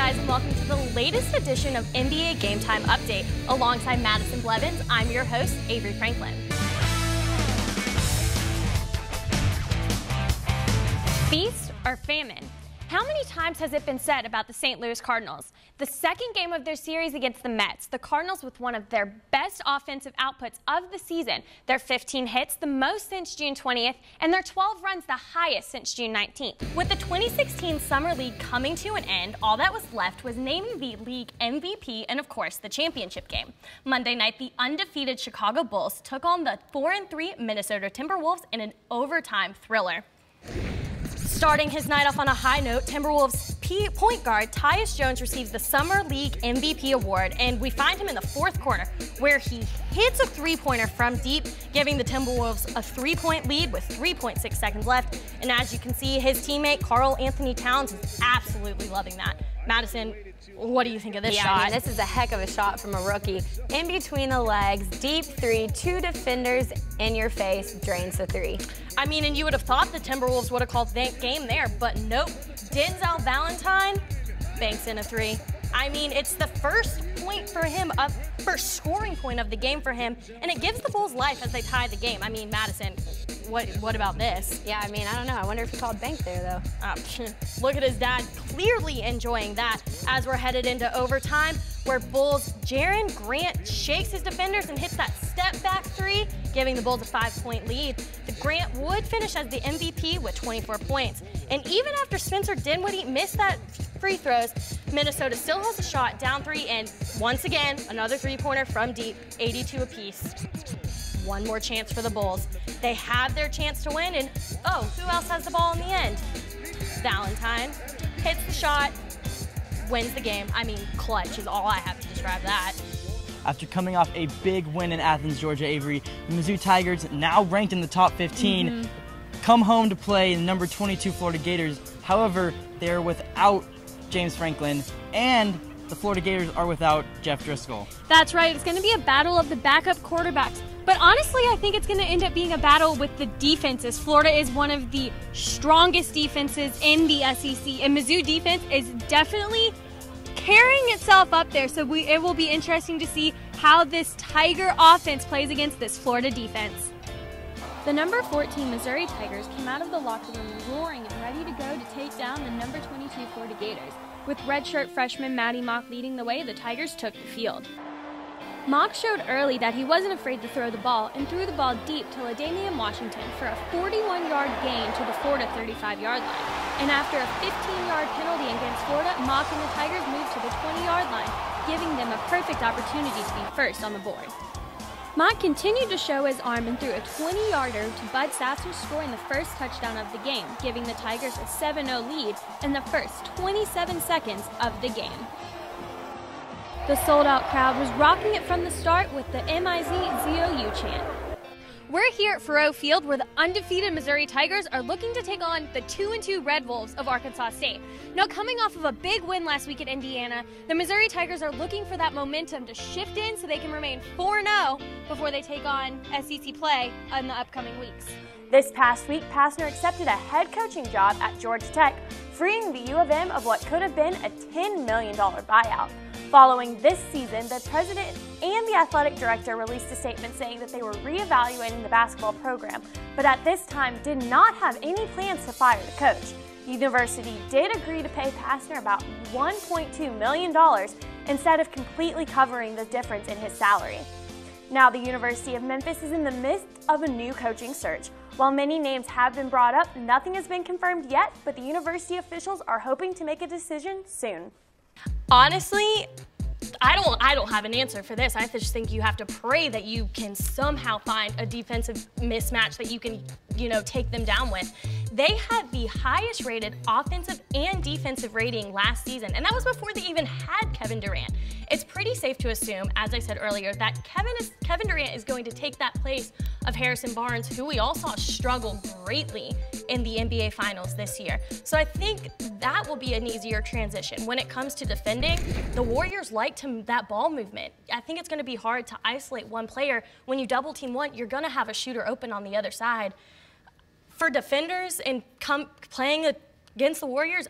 guys, and welcome to the latest edition of NBA Game Time Update. Alongside Madison Blevins, I'm your host, Avery Franklin. Feast or famine? How many times has it been said about the St. Louis Cardinals? The second game of their series against the Mets, the Cardinals with one of their best offensive outputs of the season. Their 15 hits, the most since June 20th, and their 12 runs, the highest since June 19th. With the 2016 Summer League coming to an end, all that was left was naming the league MVP and, of course, the championship game. Monday night, the undefeated Chicago Bulls took on the 4-3 Minnesota Timberwolves in an overtime thriller. Starting his night off on a high note, Timberwolves point guard Tyus Jones receives the Summer League MVP award, and we find him in the fourth quarter where he hits a three-pointer from deep, giving the Timberwolves a 3-point lead with 3.6 seconds left. And as you can see, his teammate Karl Anthony Towns is absolutely loving that. Madison, what do you think of this shot? I mean, this is a heck of a shot from a rookie. In between the legs, deep three, two defenders in your face, drains the three. I mean, and you would have thought the Timberwolves would have called that game there, but nope. Denzel Valentine banks in a three. I mean, it's the first point for him, first scoring point of the game for him, and it gives the Bulls life as they tie the game. I mean, Madison, what about this? Yeah, I mean, I don't know. I wonder if he called bank there, though. Look at his dad clearly enjoying that as we're headed into overtime, where Bulls' Jaren Grant shakes his defenders and hits that step-back three, giving the Bulls a 5-point lead. The Grant would finish as the MVP with 24 points. And even after Spencer Dinwiddie missed that free throws, Minnesota still has a shot down three, and once again, another three-pointer from deep, 82 apiece. One more chance for the Bulls. They have their chance to win, and oh, who else has the ball in the end? Valentine hits the shot, wins the game. I mean, clutch is all I have to describe that. After coming off a big win in Athens, Georgia, Avery, the Mizzou Tigers, now ranked in the top 15, come home to play the number 22 Florida Gators. However, they're without James Franklin, and the Florida Gators are without Jeff Driscoll. That's right. It's going to be a battle of the backup quarterbacks. But honestly, I think it's going to end up being a battle with the defenses. Florida is one of the strongest defenses in the SEC, and Mizzou defense is definitely carrying itself up there. So it will be interesting to see how this Tiger offense plays against this Florida defense. The number 14 Missouri Tigers came out of the locker room roaring and ready to go to take down the number 22 Florida Gators. With redshirt freshman Maddie Mock leading the way, the Tigers took the field. Mock showed early that he wasn't afraid to throw the ball and threw the ball deep to LaDainian Washington for a 41-yard gain to the Florida 35-yard line. And after a 15-yard penalty against Florida, Mock and the Tigers moved to the 20-yard line, giving them a perfect opportunity to be first on the board. Mock continued to show his arm and threw a 20-yarder to Bud Sasser, scoring the first touchdown of the game, giving the Tigers a 7-0 lead in the first 27 seconds of the game. The sold-out crowd was rocking it from the start with the MIZ-ZOU chant. We're here at Faurot Field where the undefeated Missouri Tigers are looking to take on the 2-2 Red Wolves of Arkansas State. Now, coming off of a big win last week at Indiana, the Missouri Tigers are looking for that momentum to shift in so they can remain 4-0 before they take on SEC play in the upcoming weeks. This past week, Pastner accepted a head coaching job at Georgia Tech, freeing the U of M of what could have been a $10 million buyout. Following this season, the president and the athletic director released a statement saying that they were reevaluating the basketball program, but at this time did not have any plans to fire the coach. The university did agree to pay Pastner about $1.2 million instead of completely covering the difference in his salary. Now, the University of Memphis is in the midst of a new coaching search. While many names have been brought up, nothing has been confirmed yet, but the university officials are hoping to make a decision soon. Honestly, I don't have an answer for this. I just think you have to pray that you can somehow find a defensive mismatch that you can, take them down with. They had the highest rated offensive and defensive rating last season, and that was before they even had Kevin Durant. It's pretty safe to assume, as I said earlier, that Kevin Durant is going to take that place of Harrison Barnes, who we all saw struggle greatly in the NBA Finals this year. So I think that will be an easier transition. When it comes to defending, the Warriors like that ball movement. I think it's going to be hard to isolate one player. When you double team one, you're going to have a shooter open on the other side. For defenders and playing against the Warriors,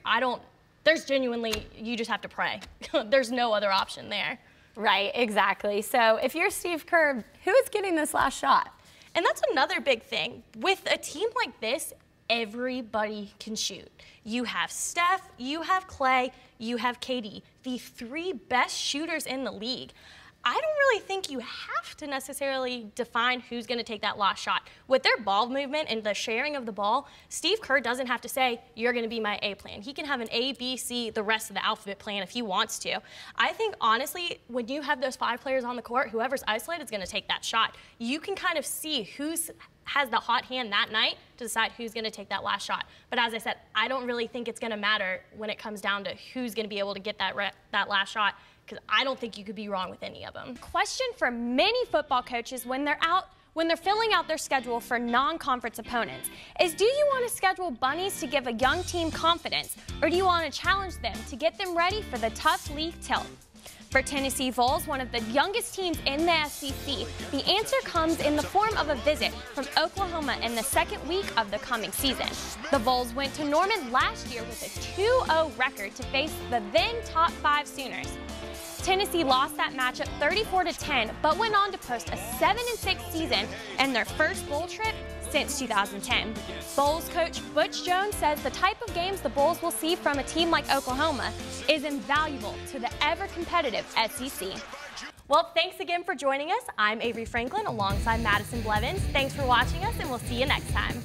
there's genuinely, you just have to pray. There's no other option there. Right, exactly. So if you're Steve Kerr, who is getting this last shot? And that's another big thing. With a team like this, everybody can shoot. You have Steph, you have Clay, you have KD, the 3 best shooters in the league. I don't really think you have to necessarily define who's going to take that last shot. With their ball movement and the sharing of the ball, Steve Kerr doesn't have to say, you're going to be my A plan. He can have an A, B, C, the rest of the alphabet plan if he wants to. I think, honestly, when you have those 5 players on the court, whoever's isolated is going to take that shot. You can kind of see who's has the hot hand that night to decide who's going to take that last shot. But as I said, I don't really think it's going to matter when it comes down to who's going to be able to get that last shot, because I don't think you could be wrong with any of them. Question for many football coaches when they're filling out their schedule for non-conference opponents is, do you want to schedule bunnies to give a young team confidence, or do you want to challenge them to get them ready for the tough league tilt? For Tennessee Vols, one of the youngest teams in the SEC, the answer comes in the form of a visit from Oklahoma in the second week of the coming season. The Vols went to Norman last year with a 2-0 record to face the then top 5 Sooners. Tennessee lost that matchup 34-10, but went on to post a 7-6 season and their first bowl trip since 2010. Vols coach Butch Jones says the type of games the Vols will see from a team like Oklahoma is invaluable to the ever-competitive SEC. Well, thanks again for joining us. I'm Avery Franklin alongside Madison Blevins. Thanks for watching us, and we'll see you next time.